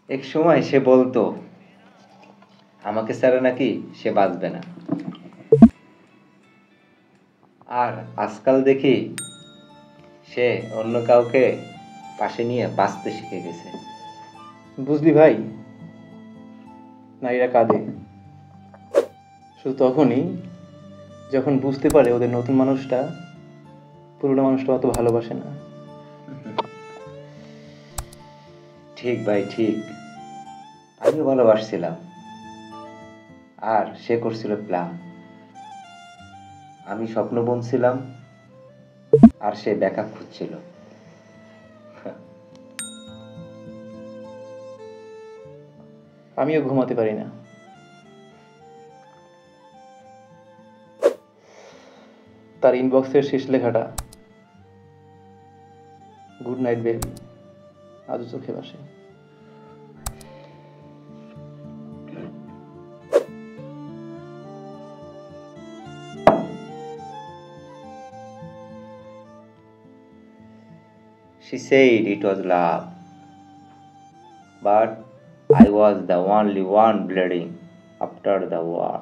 এক সময় সে বলতো আমাকে ছাড়া নাকি সে বাঁচবে না, আর আজকাল দেখি সে অন্য কাউকে পাশে নিয়ে বাঁচতে শিখে গেছে। বুঝলি ভাই, নারীরা কাঁদে শুধু তখনই যখন বুঝতে পারে ওদের নতুন মানুষটা পুরোনো মানুষটা অত ভালোবাসে না। ঠিক ভাই, ঠিক। আমিও ভালোবাসছিলাম, আর সে করছিল প্ল্যান। আমি স্বপ্ন বুনছিলাম, আর সে ব্যাকআপ খুঁজছিল। আমিও ঘুমাতে পারি না। তার ইনবক্সের শেষ লেখাটা, গুড নাইট বেবি, আজও চোখে ভাসে। She said it was love, but I was the only one bleeding after the war.